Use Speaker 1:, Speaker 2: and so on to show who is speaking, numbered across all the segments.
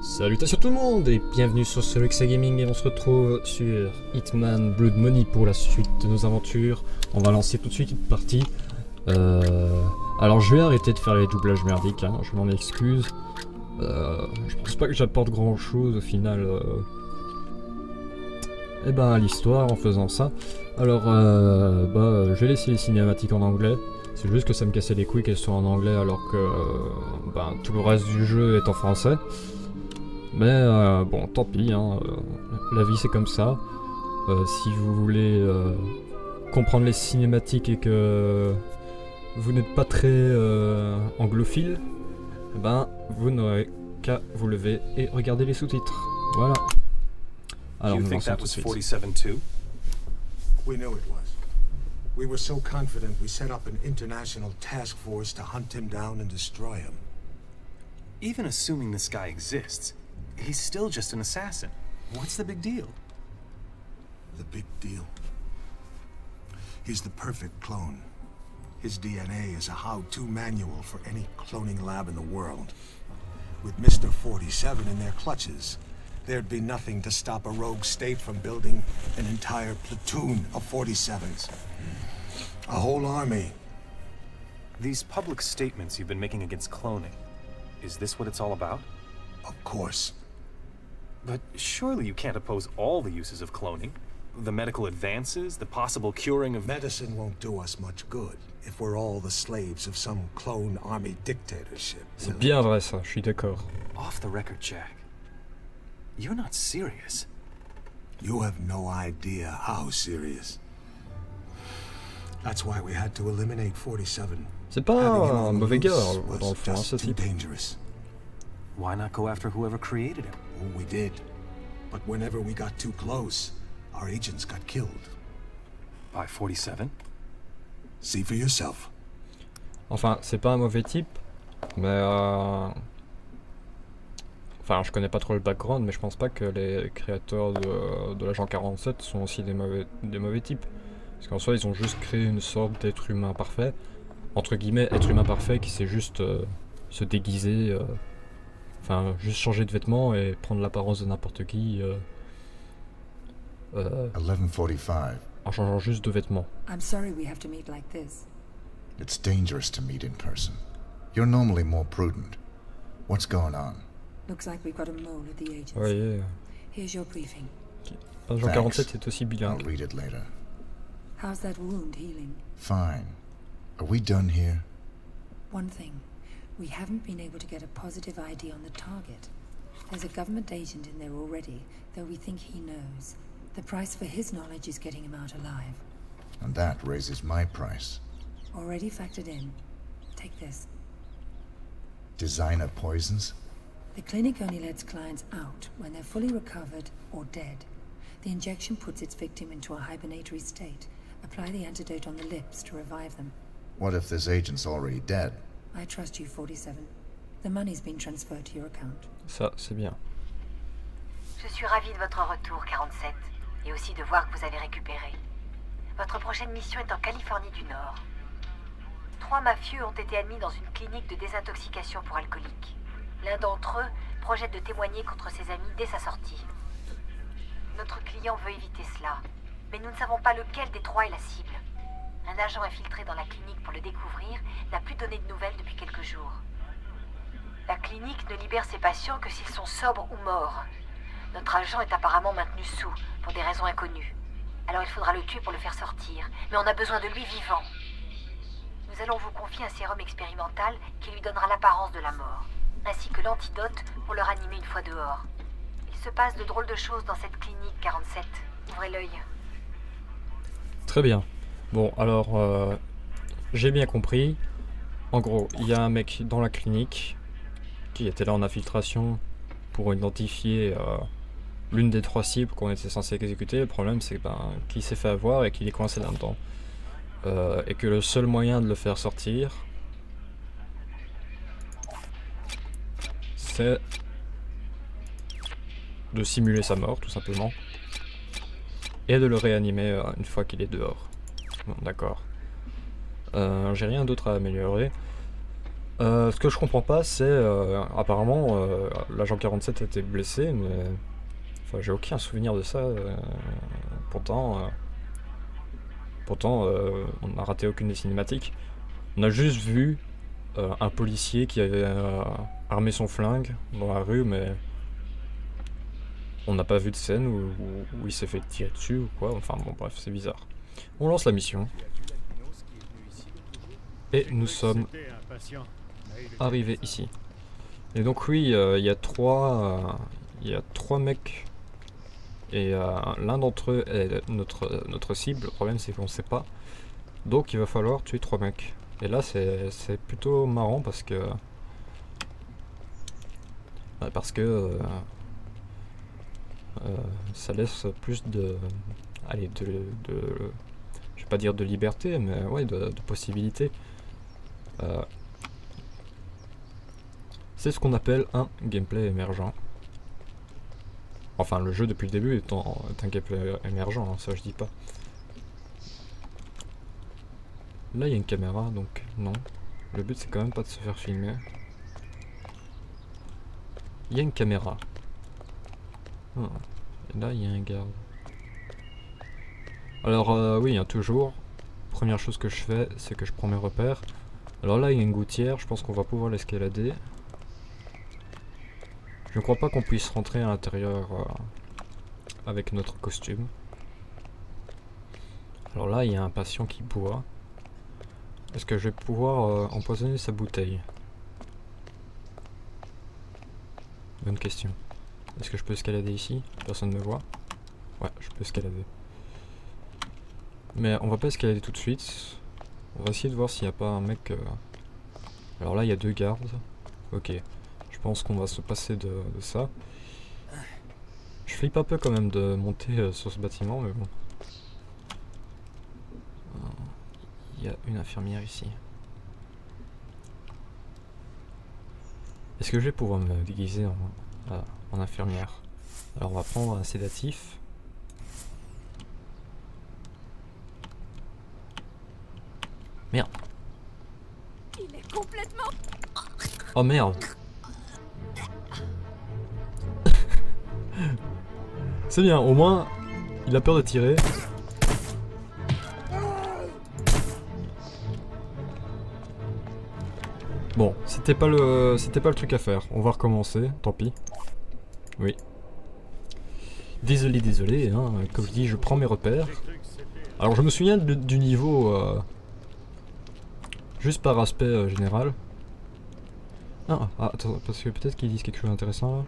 Speaker 1: Salutations tout le monde et bienvenue sur Soluxa Gaming et on se retrouve sur Hitman Blood Money pour la suite de nos aventures. On va lancer tout de suite une partie. Alors je vais arrêter de faire les doublages merdiques, hein, je m'en excuse. Je pense pas que j'apporte grand chose au final à l'histoire en faisant ça. Alors je vais laisser les cinématiques en anglais. C'est juste que ça me cassait les couilles qu'elles soient en anglais alors que tout le reste du jeu est en français. Mais bon, tant pis, hein, la vie c'est comme ça. Si vous voulez comprendre les cinématiques et que vous n'êtes pas très anglophile, vous n'aurez qu'à vous lever et regarder les sous-titres. Voilà. Alors nous lançons tout de suite.
Speaker 2: 47 too?
Speaker 3: We knew it was. We were so confident we set up an international task force to hunt him down and destroy him.
Speaker 2: Even assuming this guy exists, he's still just an assassin. What's the big deal?
Speaker 3: The big deal. He's the perfect clone. His DNA is a how-to manual for any cloning lab in the world. With Mr. 47 in their clutches, there'd be nothing to stop a rogue state from building an entire platoon of 47s. A whole army.
Speaker 2: These public statements you've been making against cloning, is this what it's all about?
Speaker 3: Of course.
Speaker 2: But surely you can't oppose all the uses of cloning. The medical advances, the possible curing of...
Speaker 3: Medicine won't do us much good if we're all the slaves of some clone army dictatorship.
Speaker 1: C'est bien vrai ça, je suis d'accord.
Speaker 2: Off the record, Jack. You're not serious.
Speaker 3: You have no idea how serious. That's why we had to eliminate 47.
Speaker 1: C'est pas un mauvais gars dans le fond, hein, ce
Speaker 3: too
Speaker 1: type.
Speaker 3: dangerous.
Speaker 2: Why not go after whoever created him?
Speaker 3: Oh, we did. But whenever we got too close, our agents got killed.
Speaker 2: By 47?
Speaker 3: See for yourself.
Speaker 1: Enfin, c'est pas un mauvais type, mais enfin, je connais pas trop le background, mais je pense pas que les créateurs de l'agent 47 sont aussi des mauvais types. Parce qu'en soi, ils ont juste créé une sorte d'être humain parfait, entre guillemets, être humain parfait qui sait juste se déguiser, enfin, juste changer de vêtements et prendre l'apparence de n'importe qui
Speaker 4: 11:45.
Speaker 1: en changeant juste de vêtements.
Speaker 5: I'm sorry we have to meet like this.
Speaker 4: It's dangerous to meet in person. You're normally more prudent. What's going on?
Speaker 5: Looks like we've got a mole at the agency.
Speaker 1: Vous voyez,
Speaker 5: Here's your briefing.
Speaker 1: l'agent 47 est aussi
Speaker 4: I'll
Speaker 1: bilingue.
Speaker 4: read it later.
Speaker 5: How's that wound healing?
Speaker 4: Fine. Are we done here?
Speaker 5: One thing. We haven't been able to get a positive ID on the target. There's a government agent in there already, though we think he knows. The price for his knowledge is getting him out alive.
Speaker 4: And that raises my price.
Speaker 5: Already factored in. Take this.
Speaker 4: Designer poisons?
Speaker 5: The clinic only lets clients out when they're fully recovered or dead. The injection puts its victim into a hibernatory state. Apply the antidote on the lips to revive them.
Speaker 4: What if this agent's already dead?
Speaker 5: I trust you, 47. The money's been transferred to your account.
Speaker 1: Ça, c'est bien.
Speaker 6: Je suis ravie de votre retour, 47, et aussi de voir que vous avez récupéré. Votre prochaine mission est en Californie du Nord. 3 mafieux ont été admis dans une clinique de désintoxication pour alcooliques. L'un d'entre eux projette de témoigner contre ses amis dès sa sortie. Notre client veut éviter cela, mais nous ne savons pas lequel des 3 est la cible. Un agent infiltré dans la clinique pour le découvrir n'a plus donné de nouvelles depuis quelques jours. La clinique ne libère ses patients que s'ils sont sobres ou morts. Notre agent est apparemment maintenu sous, pour des raisons inconnues. Alors il faudra le tuer pour le faire sortir, mais on a besoin de lui vivant. Nous allons vous confier un sérum expérimental qui lui donnera l'apparence de la mort, ainsi que l'antidote pour le ranimer une fois dehors. Il se passe de drôles de choses dans cette clinique, 47. Ouvrez l'œil.
Speaker 1: Très bien. Bon, alors, j'ai bien compris. En gros, il y a un mec dans la clinique qui était là en infiltration pour identifier l'une des 3 cibles qu'on était censé exécuter. Le problème, c'est qu'il s'est fait avoir et qu'il est coincé là-dedans. Et que le seul moyen de le faire sortir, c'est de simuler sa mort, tout simplement. Et de le réanimer une fois qu'il est dehors. Bon, d'accord. J'ai rien d'autre à améliorer. Ce que je comprends pas, c'est apparemment l'agent 47 a été blessé, mais enfin j'ai aucun souvenir de ça. Pourtant, on n'a raté aucune des cinématiques. On a juste vu un policier qui avait armé son flingue dans la rue, mais on n'a pas vu de scène où il s'est fait tirer dessus ou quoi. Enfin bon, bref, c'est bizarre. On lance la mission. Et nous sommes arrivés ici. Et donc oui, il y a trois mecs. Et l'un d'entre eux est notre cible. Le problème c'est qu'on ne sait pas. Donc il va falloir tuer 3 mecs. Et là c'est plutôt marrant parce que... ça laisse plus de... Allez, je vais pas dire de liberté, mais ouais, de possibilités. C'est ce qu'on appelle un gameplay émergent. Enfin, le jeu depuis le début est un gameplay émergent, hein, ça je dis pas. Là il y a une caméra, donc non. Le but c'est quand même pas de se faire filmer. Il y a une caméra. Ah. Et là il y a un garde. Alors oui, hein, toujours. Première chose que je fais, c'est que je prends mes repères. Alors là il y a une gouttière, je pense qu'on va pouvoir l'escalader. Je ne crois pas qu'on puisse rentrer à l'intérieur avec notre costume. Alors là il y a un patient qui boit. Est-ce que je vais pouvoir empoisonner sa bouteille? Bonne question. Est-ce que je peux escalader ici? Personne ne me voit. Ouais, je peux escalader. Mais on va pas escalader tout de suite. On va essayer de voir s'il n'y a pas un mec... Alors là il y a 2 gardes. Ok. Je pense qu'on va se passer de ça. Je flippe un peu quand même de monter sur ce bâtiment, mais bon. Il y a une infirmière ici. Est-ce que je vais pouvoir me déguiser en infirmière? Alors on va prendre un sédatif. Merde.
Speaker 7: Il est complètement...
Speaker 1: Oh merde. C'est bien, au moins il a peur de tirer. Bon, c'était pas le truc à faire. On va recommencer, tant pis. Oui. Désolé, hein, comme je dis, je prends mes repères. Alors je me souviens du niveau juste par aspect général. Ah, attends, parce que peut-être qu'ils disent quelque chose d'intéressant là.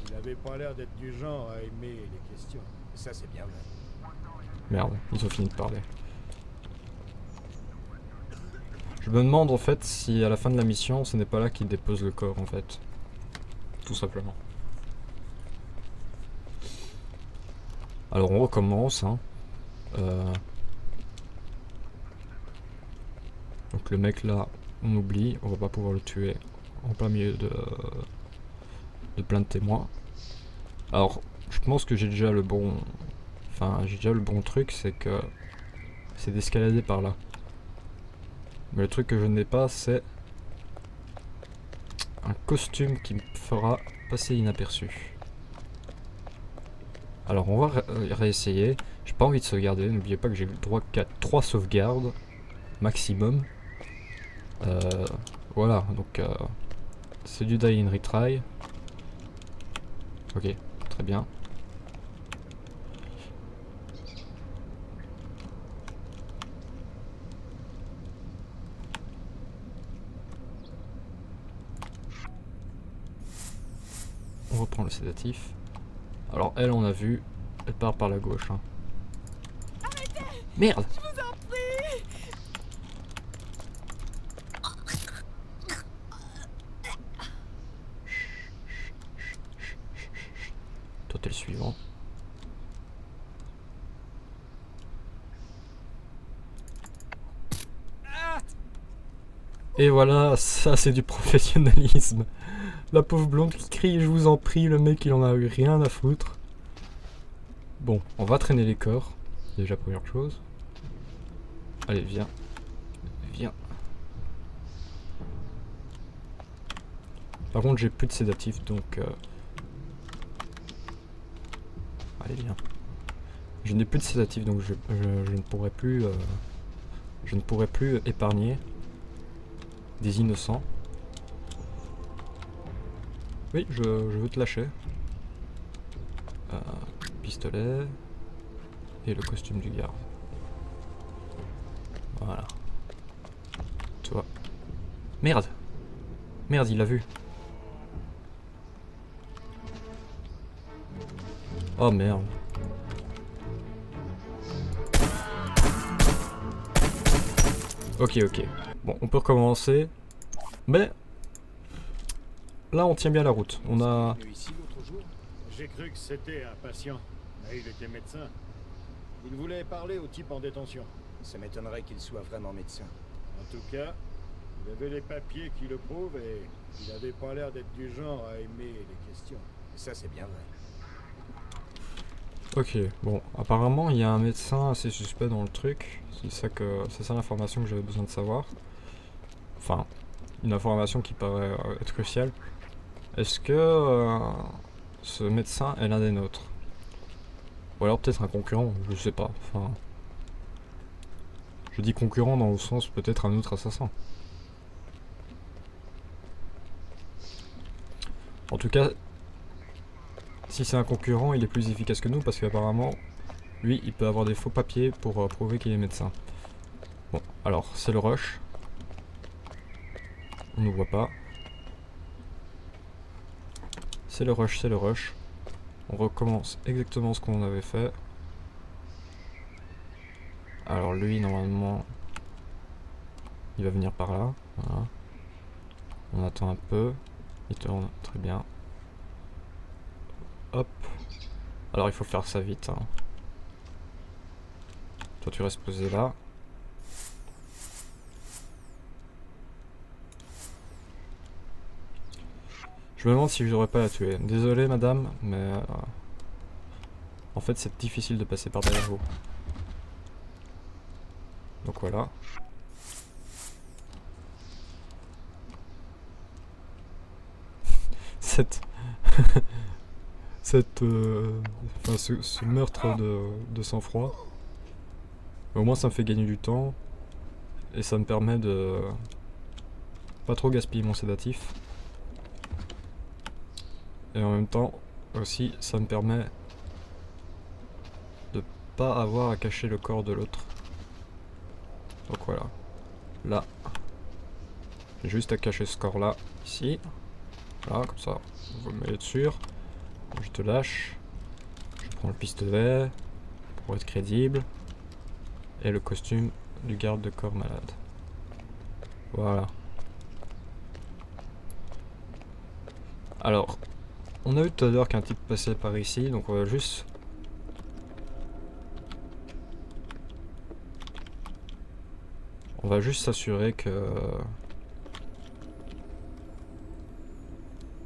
Speaker 8: Il avait pas l'air d'être du genre à aimer les questions. Ça c'est bien vrai.
Speaker 1: Merde, ils ont fini de parler. Je me demande en fait si à la fin de la mission ce n'est pas là qu'ils déposent le corps en fait. Tout simplement. Alors on recommence hein. Donc le mec là on oublie, on va pas pouvoir le tuer en plein milieu de plein de témoins. Alors je pense que j'ai déjà le bon... Enfin j'ai déjà le bon truc, c'est que c'est d'escalader par là. Mais le truc que je n'ai pas, c'est un costume qui me fera passer inaperçu. Alors on va réessayer. J'ai pas envie de sauvegarder, n'oubliez pas que j'ai le droit qu'à 3 sauvegardes maximum. Voilà, donc c'est du die and retry. Ok, très bien. On reprend le sédatif. Alors elle, on a vu, elle part par la gauche. Hein.
Speaker 7: Arrêtez!
Speaker 1: Merde!
Speaker 7: Je vous en prie!
Speaker 1: Toi t'es le suivant. Et voilà, ça c'est du professionnalisme. La pauvre blonde qui crie, je vous en prie, le mec il en a eu rien à foutre. Bon, on va traîner les corps, déjà première chose. Allez, viens. Viens. Par contre, j'ai plus de sédatifs, donc... Allez, viens. Je n'ai plus de sédatifs, donc je ne pourrai plus... je ne pourrai plus épargner des innocents. Oui, je veux te lâcher. Pistolet. Et le costume du garde. Voilà. Toi. Merde! Merde, il l'a vu. Oh merde. Ok, ok. Bon, on peut recommencer. Mais... là, on tient bien la route. On a...
Speaker 8: Venu ici l'autre jour? J'ai cru que c'était un patient, mais il était médecin. Il voulait parler au type en détention.
Speaker 9: Ça m'étonnerait qu'il soit vraiment médecin.
Speaker 8: En tout cas, il avait les papiers qui le prouvent et il avait pas l'air d'être du genre à aimer les questions.
Speaker 9: Ça, c'est bien vrai.
Speaker 1: Ok, bon, apparemment il y a un médecin assez suspect dans le truc. C'est ça l'information que j'avais besoin de savoir. Enfin, une information qui paraît être cruciale. Est-ce que ce médecin est l'un des nôtres? Ou alors peut-être un concurrent, je sais pas. Enfin, je dis concurrent dans le sens peut-être un autre assassin. En tout cas, si c'est un concurrent, il est plus efficace que nous parce qu'apparemment, lui, il peut avoir des faux papiers pour prouver qu'il est médecin. Bon, alors, c'est le rush. On ne voit pas. C'est le rush, c'est le rush. On recommence exactement ce qu'on avait fait. Alors lui, normalement, il va venir par là. Voilà. On attend un peu. Il tourne très bien. Hop. Alors il faut faire ça vite. Hein. Toi tu restes posé là. Je me demande si je devrais pas la tuer. Désolé madame, mais en fait c'est difficile de passer par derrière vous. Donc voilà. Ce meurtre de sang-froid. Au moins ça me fait gagner du temps. Et ça me permet de pas trop gaspiller mon sédatif. Et en même temps aussi ça me permet de pas avoir à cacher le corps de l'autre. Donc voilà. Là. J'ai juste à cacher ce corps là. Ici. Voilà, comme ça. Vous me êtes sûr. Je te lâche. Je prends le pistolet. Pour être crédible. Et le costume du garde de corps malade. Voilà. Alors. On a vu tout à l'heure qu'un type passait par ici. Donc on va juste... on va juste s'assurer que...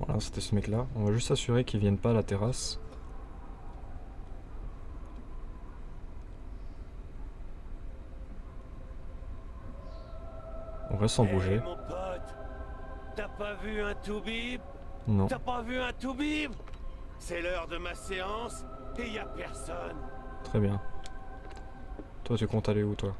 Speaker 1: voilà, c'était ce mec là. On va juste s'assurer qu'il vienne pas à la terrasse. On reste sans bouger.
Speaker 10: Mon pote, t'as pas vu un toubib?
Speaker 1: Non.
Speaker 10: T'as pas vu un toubib? C'est l'heure de ma séance et y a personne.
Speaker 1: Très bien. Toi tu comptes aller où toi?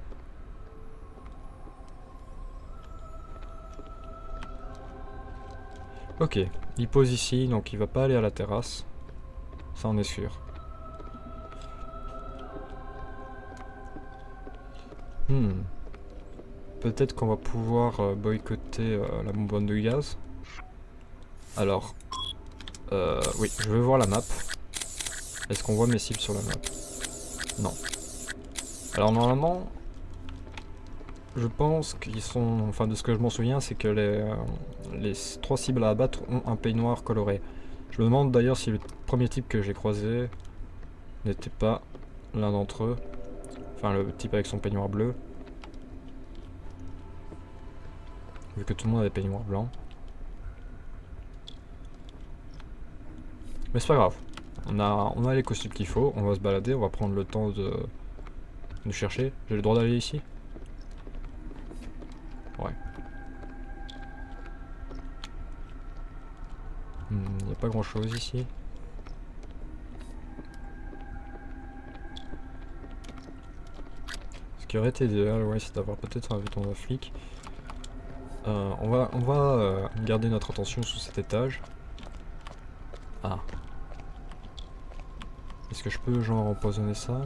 Speaker 1: Ok, il pose ici, donc il va pas aller à la terrasse. Ça on est sûr. Peut-être qu'on va pouvoir boycotter la bonbonne de gaz. Alors, oui, je veux voir la map. Est-ce qu'on voit mes cibles sur la map? Non. Alors normalement, je pense qu'ils sont... enfin de ce que je m'en souviens, c'est que les 3 cibles à abattre ont un peignoir coloré. Je me demande d'ailleurs si le premier type que j'ai croisé n'était pas l'un d'entre eux. Enfin le type avec son peignoir bleu. Vu que tout le monde a des peignoirs blancs. Mais c'est pas grave. On a les costumes qu'il faut, on va se balader, on va prendre le temps de chercher. J'ai le droit d'aller ici? Ouais. Il n'y a pas grand chose ici. Ce qui aurait été idéal, ouais, c'est d'avoir peut-être un bouton de flic. On va garder notre attention sous cet étage. Ah. Est-ce que je peux genre empoisonner ça?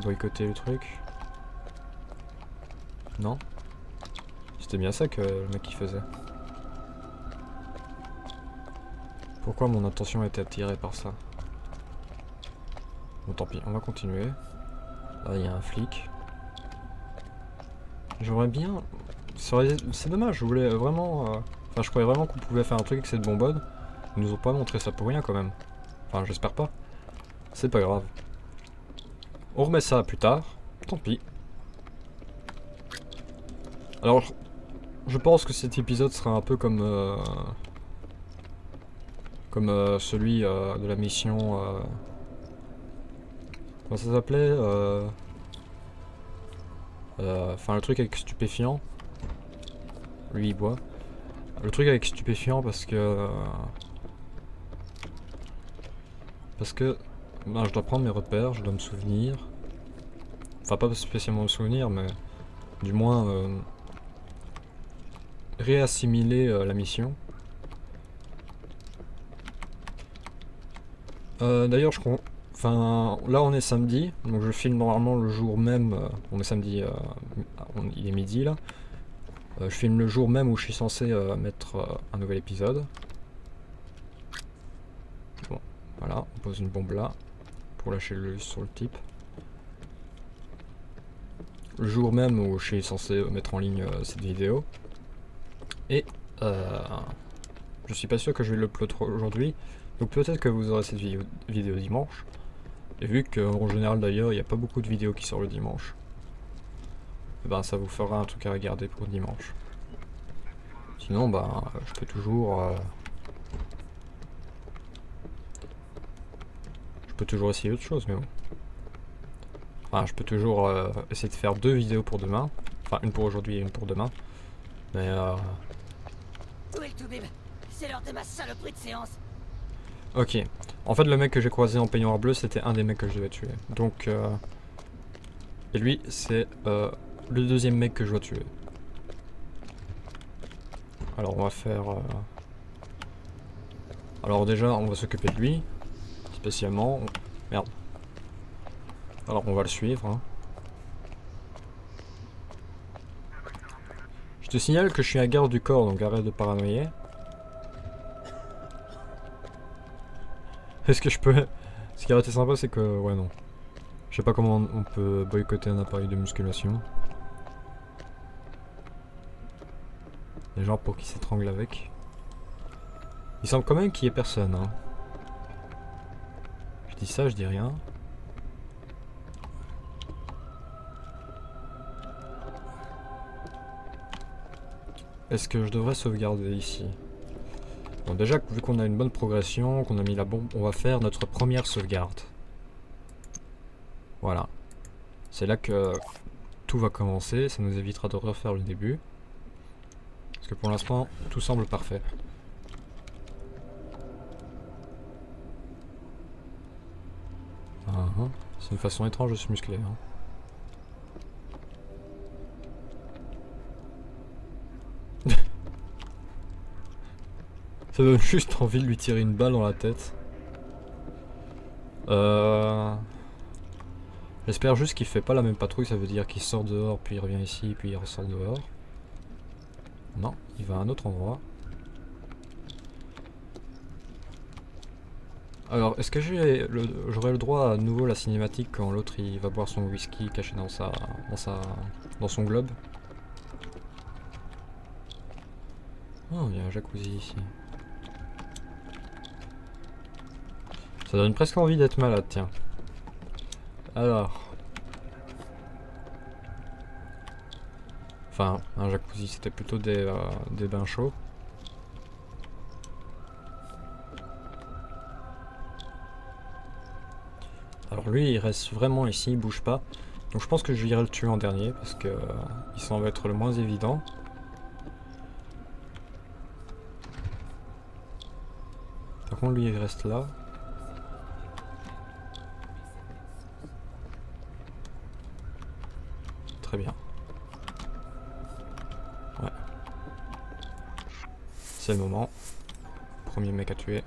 Speaker 1: Boycotter le truc? Non? C'était bien ça que le mec il faisait. Pourquoi mon attention a été attirée par ça? Bon tant pis, on va continuer. Là il y a un flic. J'aurais bien... C'est dommage, je voulais vraiment... Enfin je croyais vraiment qu'on pouvait faire un truc avec cette bonbonne. Ils nous ont pas montré ça pour rien quand même. Enfin j'espère pas. C'est pas grave. On remet ça plus tard. Tant pis. Alors, je pense que cet épisode sera un peu comme celui de la mission. Comment ça s'appelait enfin, le truc avec stupéfiant. Lui, il boit. Le truc avec stupéfiant parce que ben, je dois prendre mes repères, je dois me souvenir. Enfin, pas spécialement me souvenir, mais du moins réassimiler la mission. D'ailleurs, enfin, là on est samedi, donc je filme normalement le jour même. On est samedi, il est midi là. Je filme le jour même où je suis censé mettre un nouvel épisode. Bon, voilà, on pose une bombe là pour lâcher le sur le type. Le jour même où je suis censé mettre en ligne cette vidéo. Et je suis pas sûr que je vais l'upload aujourd'hui. Donc peut-être que vous aurez cette vidéo dimanche. Et vu qu'en général d'ailleurs il n'y a pas beaucoup de vidéos qui sortent le dimanche. Et ben ça vous fera un truc à regarder pour dimanche. Sinon ben je peux toujours essayer autre chose, mais bon. Enfin, je peux toujours essayer de faire 2 vidéos pour demain. Enfin, une pour aujourd'hui et une pour demain. Mais
Speaker 7: Où est le toubib? C'est l'heure de ma saloperie de séance.
Speaker 1: ok. En fait, le mec que j'ai croisé en peignoir bleu, c'était un des mecs que je devais tuer. Donc, et lui, c'est le deuxième mec que je dois tuer. Alors, on va faire... Alors déjà, on va s'occuper de lui. Spécialement... Merde. Alors, on va le suivre. Hein. Je te signale que je suis à garde du corps, donc arrête de paranoïer. Est-ce que je peux... Ce qui aurait été sympa, c'est que... Ouais, non. Je sais pas comment on peut boycotter un appareil de musculation. Les gens pour qui s'étrangle avec. Il semble quand même qu'il y ait personne. Hein. Je dis ça, je dis rien. Est-ce que je devrais sauvegarder ici? Bon, déjà, vu qu'on a une bonne progression, qu'on a mis la bombe, on va faire notre première sauvegarde. Voilà. C'est là que tout va commencer, ça nous évitera de refaire le début. Parce que pour l'instant, tout semble parfait. C'est une façon étrange de se muscler. Hein. Ça donne juste envie de lui tirer une balle dans la tête. J'espère juste qu'il fait pas la même patrouille, ça veut dire qu'il sort dehors, puis il revient ici, puis il ressort dehors. Non, il va à un autre endroit. Alors, est-ce que j'aurai le droit à nouveau la cinématique quand l'autre il va boire son whisky caché dans son globe? Oh, il y a un jacuzzi ici. Ça donne presque envie d'être malade, tiens. Alors. Enfin, un jacuzzi, c'était plutôt des bains chauds. Alors lui, il reste vraiment ici, il bouge pas. Donc je pense que je irai le tuer en dernier, parce que il semble être le moins évident. Par contre lui il reste là. Très bien. Ouais. C'est le moment. Premier mec à tuer.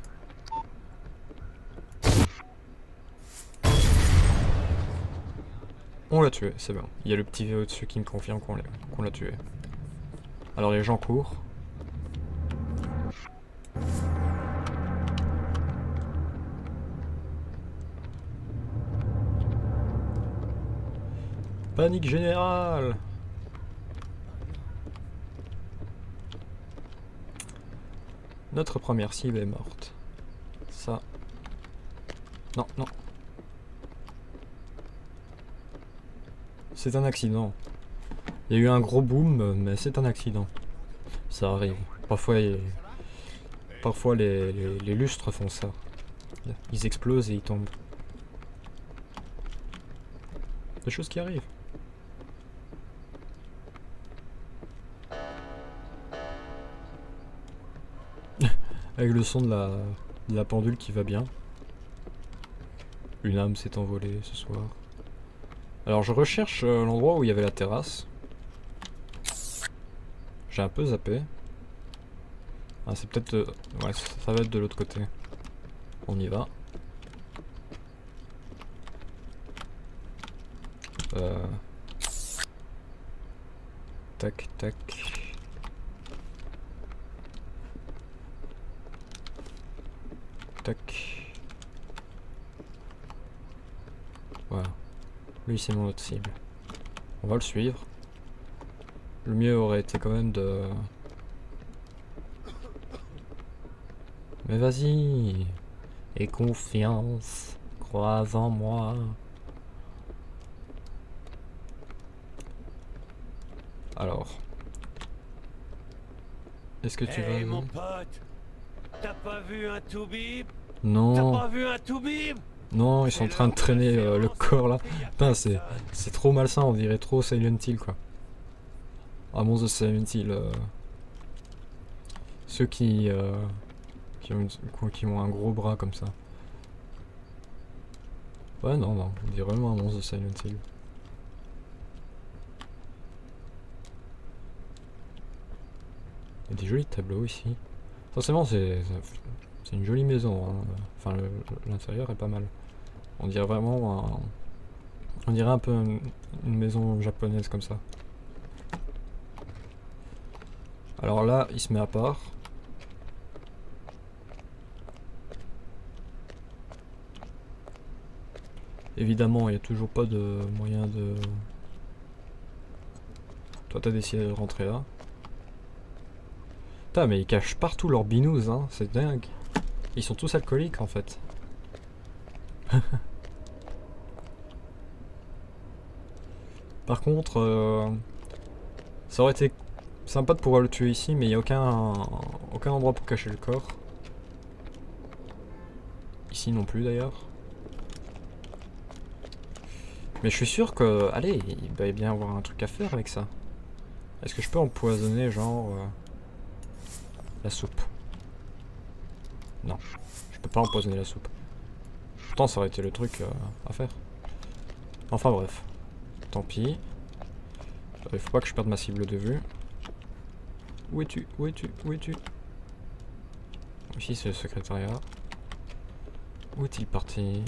Speaker 1: On l'a tué, c'est bon. Il y a le petit V au-dessus qui me confirme qu'on l'a tué. Alors les gens courent. Panique générale! Notre première cible est morte. Ça. Non, non. C'est un accident. Il y a eu un gros boom, mais c'est un accident. Ça arrive. Parfois les lustres font ça. Ils explosent et ils tombent. Des choses qui arrivent. Avec le son de la pendule qui va bien. Une âme s'est envolée ce soir. Alors je recherche l'endroit où il y avait la terrasse. J'ai un peu zappé. Ah c'est peut-être... ouais, ça va être de l'autre côté. On y va. Tac, tac. Tac. Voilà. Lui c'est mon autre cible. On va le suivre. Le mieux aurait été quand même de... Mais vas-y. Aie confiance. Crois en moi. Alors. Est-ce que tu vas...
Speaker 10: mon pote, t'as pas vu un toubib?
Speaker 1: Non.
Speaker 10: T'as pas vu un toubib?
Speaker 1: Non, ils sont en train de traîner le corps là. Putain, c'est trop malsain, on dirait trop Silent Hill quoi. Ah mon The Silent Hill. Ceux qui ont un gros bras comme ça. Ouais, non, non, on dirait vraiment un monstre de Silent Hill. Il y a des jolis tableaux ici. Forcément, c'est une jolie maison. Hein. Enfin, l'intérieur est pas mal. On dirait vraiment on dirait un peu une maison japonaise comme ça. Alors là, il se met à part. Évidemment, il n'y a toujours pas de moyen de... Toi, t'as décidé de rentrer là. Putain, mais ils cachent partout leurs binous, hein. C'est dingue. Ils sont tous alcooliques, en fait. Par contre, ça aurait été sympa de pouvoir le tuer ici, mais il n'y a aucun endroit pour cacher le corps. Ici non plus, d'ailleurs. Mais je suis sûr que... Allez, il doit bien y avoir un truc à faire avec ça. Est-ce que je peux empoisonner, genre... la soupe? Non, je peux pas empoisonner la soupe. Pourtant, ça aurait été le truc à faire. Enfin bref. Tant pis. Il faut pas que je perde ma cible de vue. Où es-tu? Où es-tu? Où es-tu? Ici, c'est le secrétariat. Où est-il parti?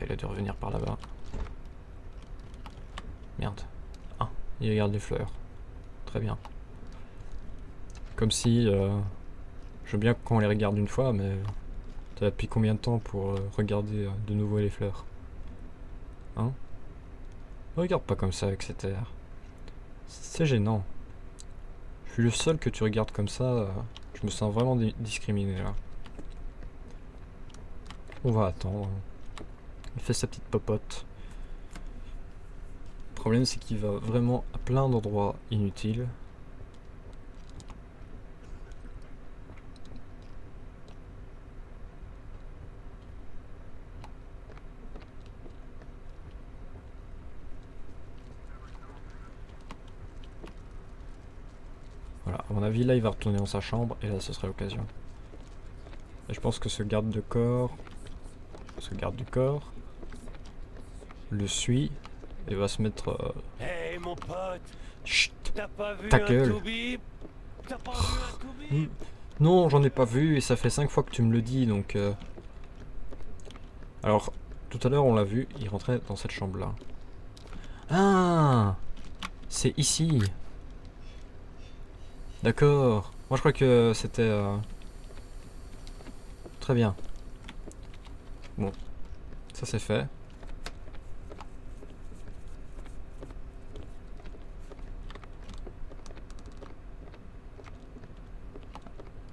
Speaker 1: Il a dû revenir par là-bas. Merde. Ah, il regarde les fleurs. Très bien. Comme si... je veux bien qu'on les regarde une fois, mais... T'as depuis combien de temps pour regarder de nouveau les fleurs? Hein? Regarde pas comme ça avec cette air. C'est gênant. Je suis le seul que tu regardes comme ça. Je me sens vraiment discriminé là. On va attendre. Il fait sa petite popote. Le problème c'est qu'il va vraiment à plein d'endroits inutiles. Voilà, à mon avis là il va retourner dans sa chambre et là ce sera l'occasion. Et je pense que ce garde du corps le suit et va se mettre...
Speaker 10: Hey mon pote,
Speaker 1: Chut,
Speaker 10: t'as pas vu
Speaker 1: ta
Speaker 10: un
Speaker 1: gueule.
Speaker 10: toubib? T'as pas vu un toubib?
Speaker 1: Non, j'en ai pas vu et ça fait 5 fois que tu me le dis donc... Alors, tout à l'heure on l'a vu, il rentrait dans cette chambre là. Ah, c'est ici. D'accord. Moi je crois que c'était... Très bien. Bon, ça c'est fait.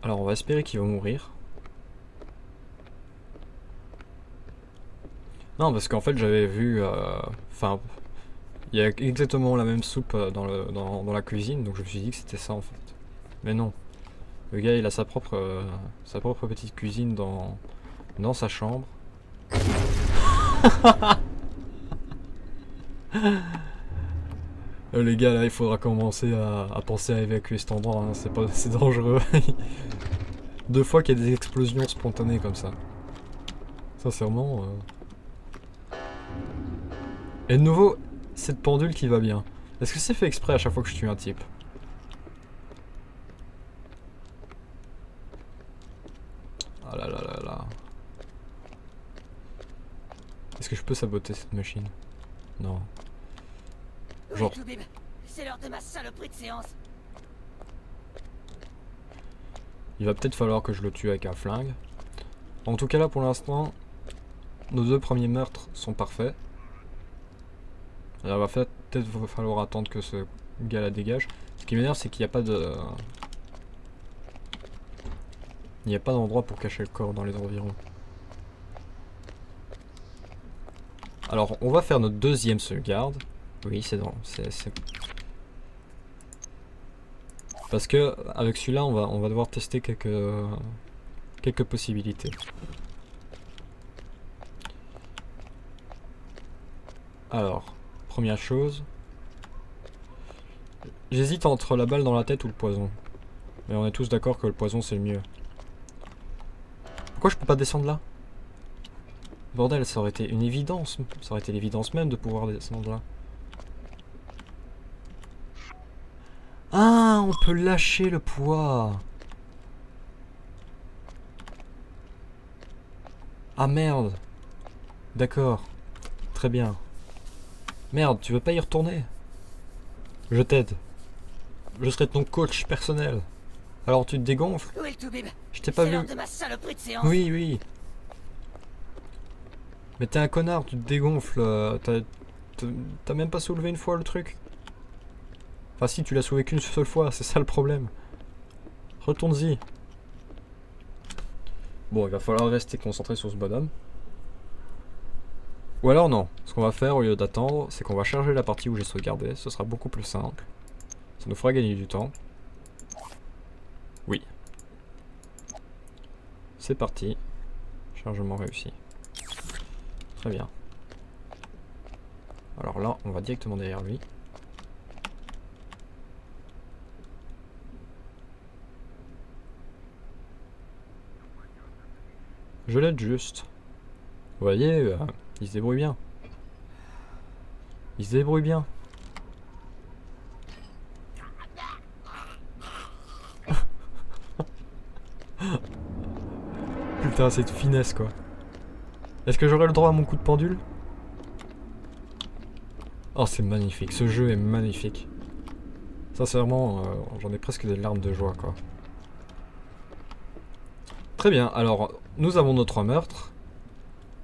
Speaker 1: Alors on va espérer qu'il va mourir. Non parce qu'en fait j'avais vu... Enfin... il y a exactement la même soupe dans la cuisine, donc je me suis dit que c'était ça en fait. Mais non. Le gars il a sa propre petite cuisine dans sa chambre. Les gars là il faudra commencer à penser à évacuer cet endroit, hein. C'est dangereux. 2 fois qu'il y a des explosions spontanées comme ça. Sincèrement. Et de nouveau, cette pendule qui va bien. Est-ce que c'est fait exprès à chaque fois que je tue un type? Ah là là là là. Est-ce que je peux saboter cette machine? Non. Genre...
Speaker 7: Toubib, c'est l'heure de ma saloperie de séance.
Speaker 1: Il va peut-être falloir que je le tue avec un flingue. En tout cas là pour l'instant, nos 2 premiers meurtres sont parfaits. Il va peut-être falloir attendre que ce gars la dégage. Ce qui m'énerve c'est qu'il n'y a pas de... Il n'y a pas d'endroit pour cacher le corps dans les environs. Alors on va faire notre deuxième sauvegarde. Oui c'est dans... Parce que avec celui-là on va devoir tester quelques possibilités. Alors, première chose. J'hésite entre la balle dans la tête ou le poison. Mais on est tous d'accord que le poison c'est le mieux. Pourquoi je peux pas descendre là? Bordel, ça aurait été une évidence. Ça aurait été l'évidence même de pouvoir descendre là. Ah, on peut lâcher le poids. Ah merde. D'accord. Très bien. Merde, tu veux pas y retourner? Je t'aide. Je serai ton coach personnel. Alors tu te dégonfles?
Speaker 7: Où est le toubib?
Speaker 1: Je t'ai pas vu.
Speaker 7: C'est l'heure de ma saloperie de séance.
Speaker 1: Oui, oui. Mais t'es un connard, tu te dégonfles. T'as même pas soulevé une fois le truc. Enfin si, tu l'as soulevé qu'une seule fois, c'est ça le problème. Retourne-y. Bon, il va falloir rester concentré sur ce bonhomme. Ou alors non, ce qu'on va faire au lieu d'attendre, c'est qu'on va charger la partie où j'ai sauvegardé, ce sera beaucoup plus simple. Ça nous fera gagner du temps. Oui. C'est parti. Chargement réussi. Très bien. Alors là, on va directement derrière lui. Je l'aide juste. Vous voyez, il se débrouille bien. Il se débrouille bien. Putain, cette finesse quoi. Est-ce que j'aurai le droit à mon coup de pendule? Oh, c'est magnifique. Ce jeu est magnifique. Sincèrement, j'en ai presque des larmes de joie quoi. Très bien, alors nous avons nos 3 meurtres.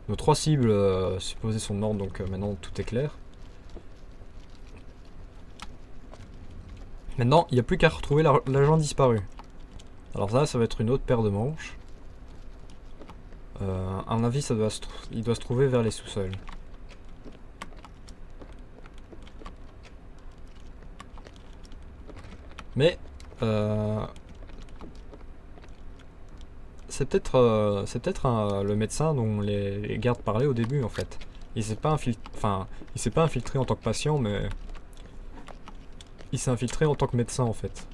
Speaker 1: Nos 3 cibles supposées sont mortes, donc maintenant tout est clair. Maintenant, il n'y a plus qu'à retrouver l'agent disparu. Alors ça va être une autre paire de manches. À mon avis, il doit se trouver vers les sous-sols. Mais c'est peut-être le médecin dont les gardes parlaient au début en fait. Il s'est pas infiltré en tant que patient, mais il s'est infiltré en tant que médecin en fait.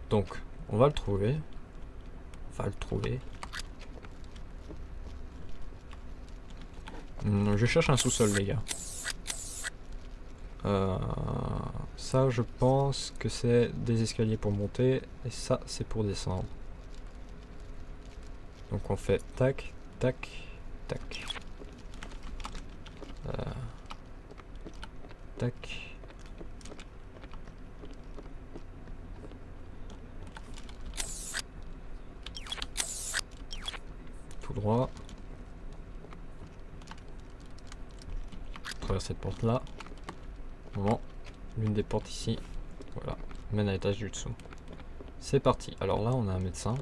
Speaker 1: Donc, on va le trouver. Je cherche un sous-sol, les gars. Ça, je pense que c'est des escaliers pour monter. Et ça, c'est pour descendre. Donc, on fait tac, tac, tac. Tac. Tout droit. Traverser cette porte là. Bon, l'une des portes ici. Voilà, mène à l'étage du dessous. C'est parti. Alors là, on a un médecin.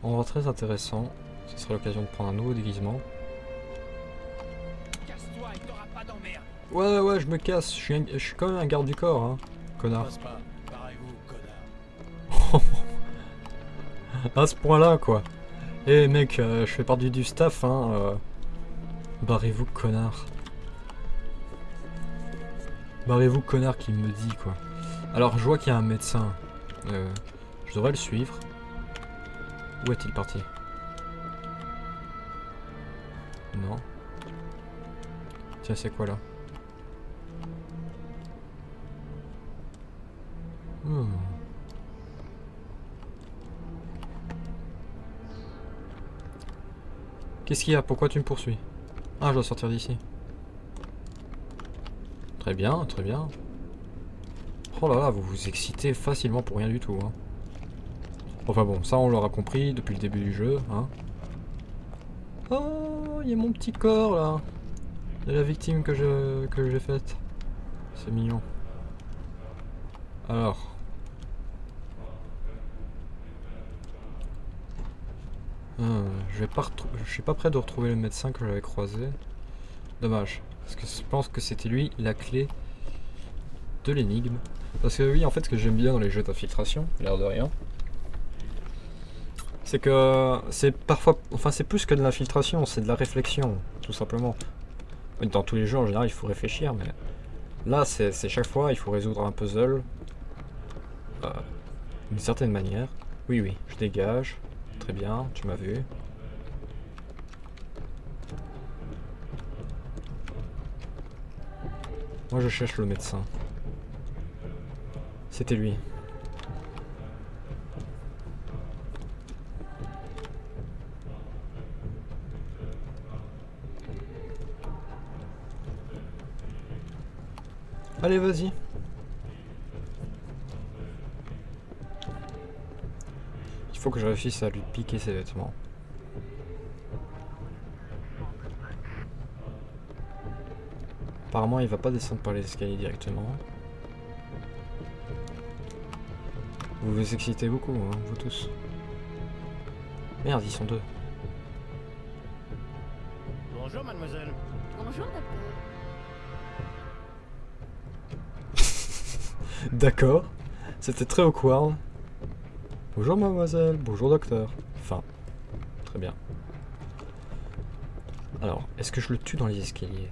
Speaker 1: On va très intéressant. Ce sera l'occasion de prendre un nouveau déguisement.
Speaker 10: Casse-toi et t'auras pas d'emmerde.
Speaker 1: Ouais, je me casse. Je suis quand même un garde du corps, hein, connard.
Speaker 8: Passe pas. Barrez-vous, connard.
Speaker 1: À ce point-là, quoi. Eh mec, je fais partie du staff, hein. Barrez-vous, connard. Barrez-vous, connard, qui me dit, quoi. Alors, je vois qu'il y a un médecin. Je devrais le suivre. Où est-il parti? Non. Tiens, c'est quoi là? Qu'est-ce qu'il y a? Pourquoi tu me poursuis? Ah, je dois sortir d'ici. Très bien, très bien. Oh là là, vous vous excitez facilement pour rien du tout, hein. Enfin bon, ça on l'aura compris depuis le début du jeu, hein. Oh, il y a mon petit corps là. Il y a la victime que j'ai faite. C'est mignon. Alors. Je suis pas prêt de retrouver le médecin que j'avais croisé. Dommage. Parce que je pense que c'était lui la clé de l'énigme. Parce que oui, en fait, ce que j'aime bien dans les jeux d'infiltration, l'air de rien, c'est que c'est parfois, enfin c'est plus que de l'infiltration, c'est de la réflexion, tout simplement. Dans tous les jeux en général il faut réfléchir, mais là c'est chaque fois il faut résoudre un puzzle d'une certaine manière. Oui, je dégage, très bien, tu m'as vu. Moi je cherche le médecin. C'était lui. Allez, vas-y. Il faut que je réussisse à lui piquer ses vêtements. Apparemment, il va pas descendre par les escaliers directement. Vous vous excitez beaucoup, hein, vous tous. Merde, ils sont deux.
Speaker 8: Bonjour, mademoiselle.
Speaker 7: Bonjour, docteur.
Speaker 1: D'accord, c'était très awkward. Bonjour mademoiselle, bonjour docteur. Enfin, très bien. Alors, est-ce que je le tue dans les escaliers?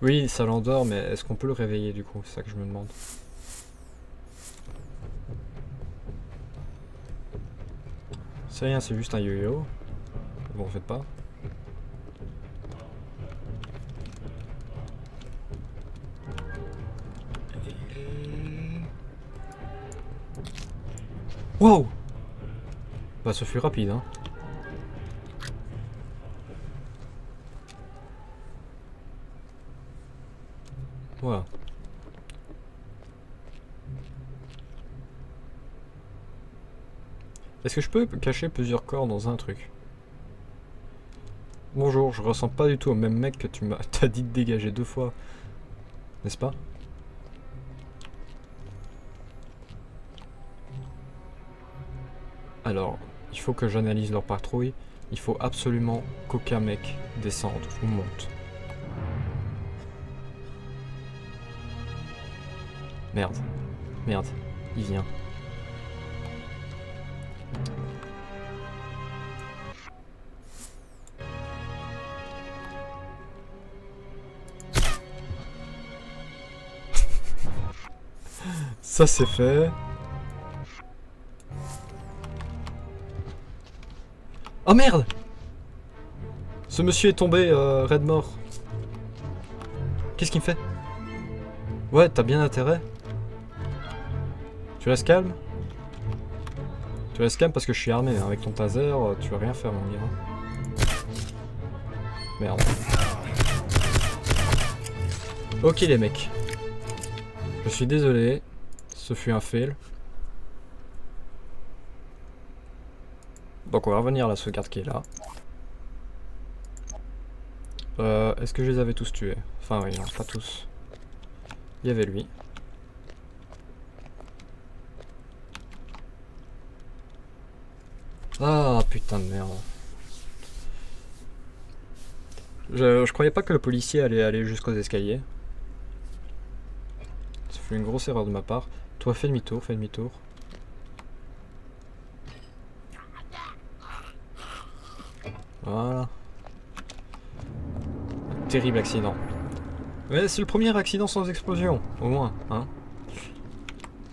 Speaker 1: Oui, ça l'endort, mais est-ce qu'on peut le réveiller du coup? C'est ça que je me demande. C'est rien, c'est juste un yo-yo. Bon, en fait pas. Wow! Bah, ce fut rapide, hein. Voilà. Est-ce que je peux cacher plusieurs corps dans un truc? Bonjour, je ressemble pas du tout au même mec que t'as dit de dégager 2 fois. N'est-ce pas? Alors, il faut que j'analyse leur patrouille. Il faut absolument qu'aucun mec descende ou monte. Merde. Merde. Il vient. Ça c'est fait. Oh merde! Ce monsieur est tombé, Redmore. Qu'est-ce qu'il me fait? Ouais, t'as bien intérêt. Tu restes calme? Tu restes calme parce que je suis armé, hein. Avec ton taser, tu vas rien faire mon gars. Merde. Ok les mecs. Je suis désolé. Ce fut un fail. Donc on va revenir à la sauvegarde qui est là. Est-ce que je les avais tous tués? Enfin oui, non, pas tous. Il y avait lui. Ah putain de merde. Je croyais pas que le policier allait aller jusqu'aux escaliers. Ça fut une grosse erreur de ma part. Toi fais demi-tour, fais demi-tour. Voilà. Terrible accident. Ouais, c'est le premier accident sans explosion, au moins, hein.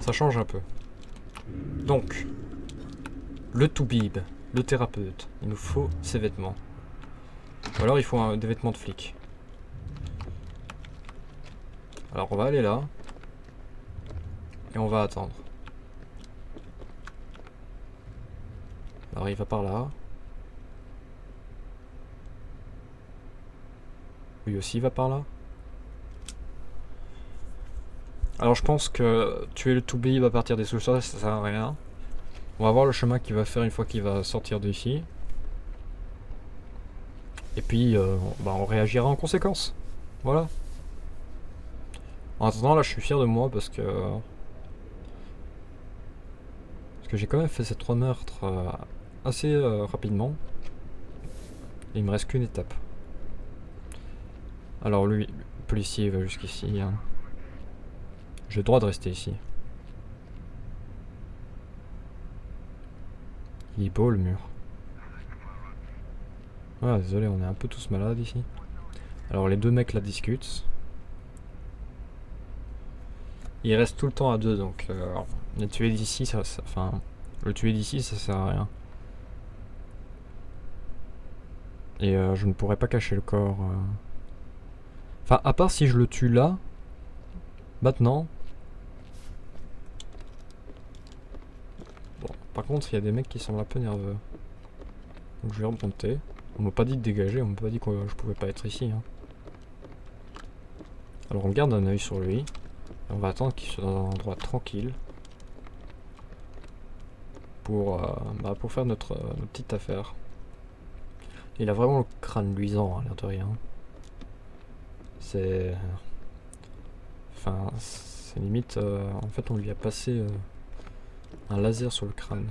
Speaker 1: Ça change un peu. Donc, le toubib, le thérapeute, il nous faut ses vêtements. Ou alors il faut des vêtements de flic. Alors on va aller là. Et on va attendre. Alors il va par là. Lui aussi va par là. Alors je pense que tuer le toubib à partir des sous-sols ça sert à rien. On va voir le chemin qu'il va faire une fois qu'il va sortir d'ici. Et puis bah, on réagira en conséquence. Voilà. En attendant là je suis fier de moi parce que j'ai quand même fait ces 3 meurtres assez rapidement. Et il me reste qu'une étape. Alors lui, le policier va jusqu'ici. Hein. J'ai le droit de rester ici. Il est beau le mur. Ah désolé, on est un peu tous malades ici. Alors les deux mecs là discutent. Il reste tout le temps à 2 donc les tuer d'ici, enfin le tuer d'ici ça sert à rien. Et je ne pourrais pas cacher le corps. Enfin à part si je le tue là, maintenant. Bon, par contre il y a des mecs qui semblent un peu nerveux. Donc je vais remonter. On m'a pas dit de dégager, on m'a pas dit que je pouvais pas être ici. Hein. Alors on garde un œil sur lui. Et on va attendre qu'il soit dans un endroit tranquille. Pour faire notre petite affaire. Il a vraiment le crâne luisant à l'air de rien. C'est... Enfin, c'est limite... en fait on lui a passé un laser sur le crâne.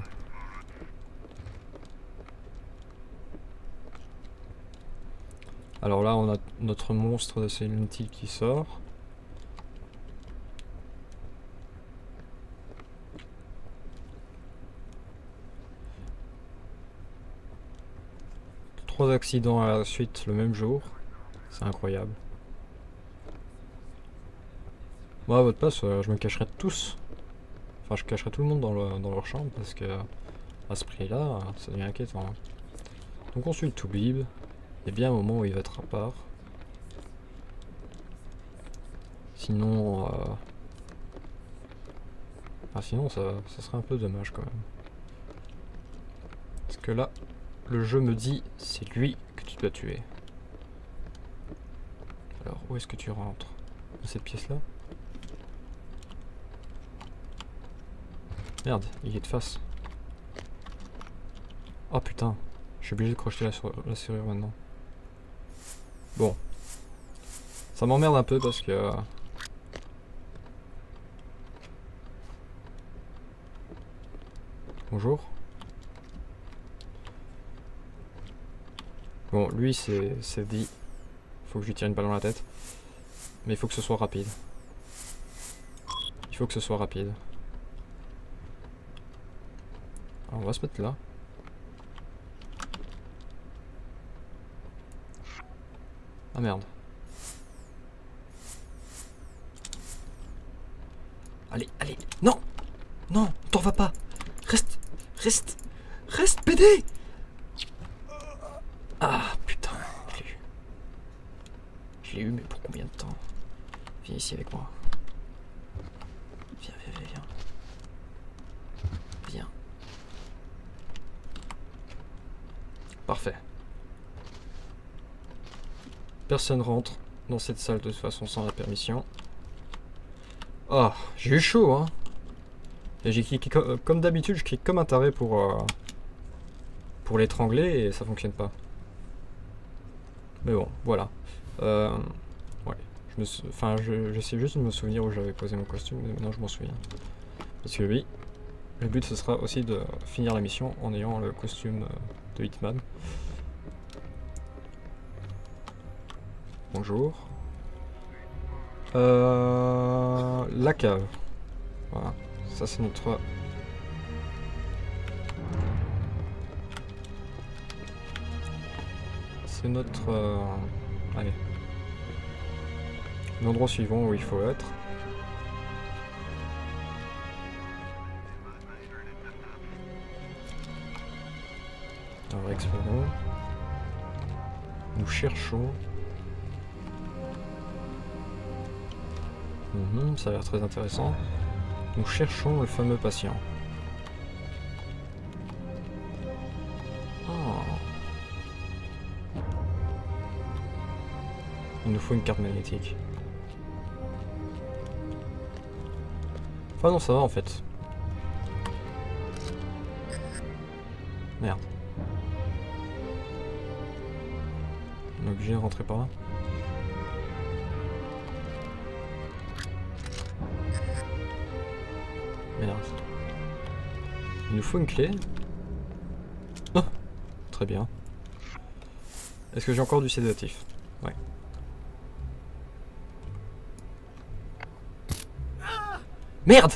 Speaker 1: Alors là on a notre monstre de Silent Hill qui sort. Trois accidents à la suite le même jour. C'est incroyable. Moi à votre place je me cacherais tous. Enfin je cacherais tout le monde dans leur chambre parce que à ce prix là ça devient inquiétant. Donc on suit le toubib. Il y a bien un moment où il va être à part. Sinon... sinon ça serait un peu dommage quand même. Parce que là, le jeu me dit c'est lui que tu dois tuer. Alors où est-ce que tu rentres? Dans cette pièce là? Merde, il est de face. Oh putain, je suis obligé de crocheter la serrure maintenant. Bon. Ça m'emmerde un peu parce que... Bonjour. Bon, lui c'est dit. Faut que je lui tire une balle dans la tête. Mais il faut que ce soit rapide. Il faut que ce soit rapide. Alors on va se mettre là. Ah merde. Allez, allez. Non! Non, t'en vas pas. Reste, reste, reste, PD! Ah putain, je l'ai eu. Je l'ai eu, mais pour combien de temps? Viens ici avec moi. Viens, viens, viens, viens. Viens. Parfait. Personne rentre dans cette salle de toute façon sans la permission. Oh, j'ai eu chaud, hein. Et j'ai cliqué comme d'habitude, je clique comme un taré pour l'étrangler et ça fonctionne pas. Mais bon, voilà. Ouais, j'essaie juste de me souvenir où j'avais posé mon costume, mais maintenant je m'en souviens. Parce que oui, le but ce sera aussi de finir la mission en ayant le costume de Hitman. Bonjour. La cave. Voilà. Ça c'est notre... C'est notre... Allez. L'endroit suivant où il faut être. Alors explorons. Nous cherchons... ça a l'air très intéressant. Nous cherchons le fameux patient. Oh. Il nous faut une carte magnétique. Enfin non, ça va en fait. Merde. On est obligé de rentrer par là. Merde. Il nous faut une clé. Oh, très bien. Est-ce que j'ai encore du sédatif? Ouais. Merde!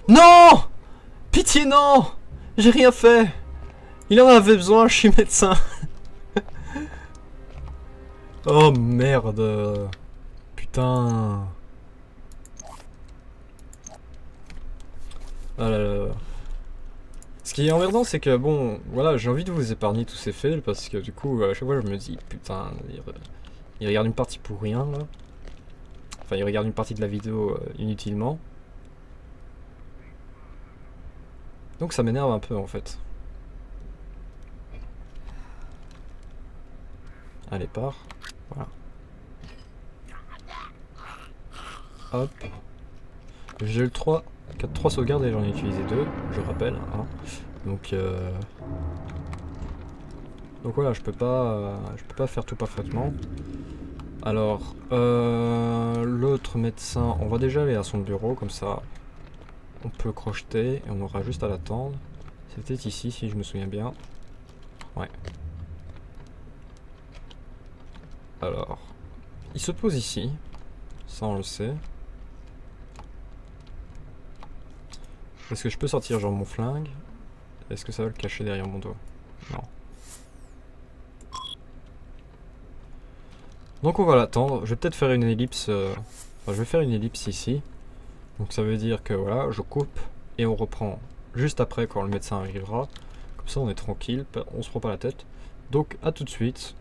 Speaker 1: Non! Pitié, non! J'ai rien fait! Il en avait besoin, je suis médecin. Oh merde! Putain! Ah là là. Ce qui est emmerdant, c'est que bon, voilà, j'ai envie de vous épargner tous ces fails parce que du coup, à chaque fois, je me dis, putain, il regarde une partie pour rien là. Enfin, il regarde une partie de la vidéo inutilement. Donc ça m'énerve un peu en fait. Allez, part. Voilà. Hop. J'ai le 3 sauvegardes et j'en ai utilisé 2, je rappelle. Hein. Donc voilà, je peux pas faire tout parfaitement. Alors, l'autre médecin, on va déjà aller à son bureau, comme ça on peut crocheter et on aura juste à l'attendre. C'était ici si je me souviens bien. Ouais. Alors, il se pose ici, ça on le sait. Est-ce que je peux sortir genre mon flingue? Est-ce que ça va le cacher derrière mon dos? Non. Donc on va l'attendre. Je vais peut-être faire une ellipse. Enfin, je vais faire une ellipse ici. Donc ça veut dire que voilà, je coupe et on reprend juste après quand le médecin arrivera. Comme ça on est tranquille, on se prend pas la tête. Donc à tout de suite.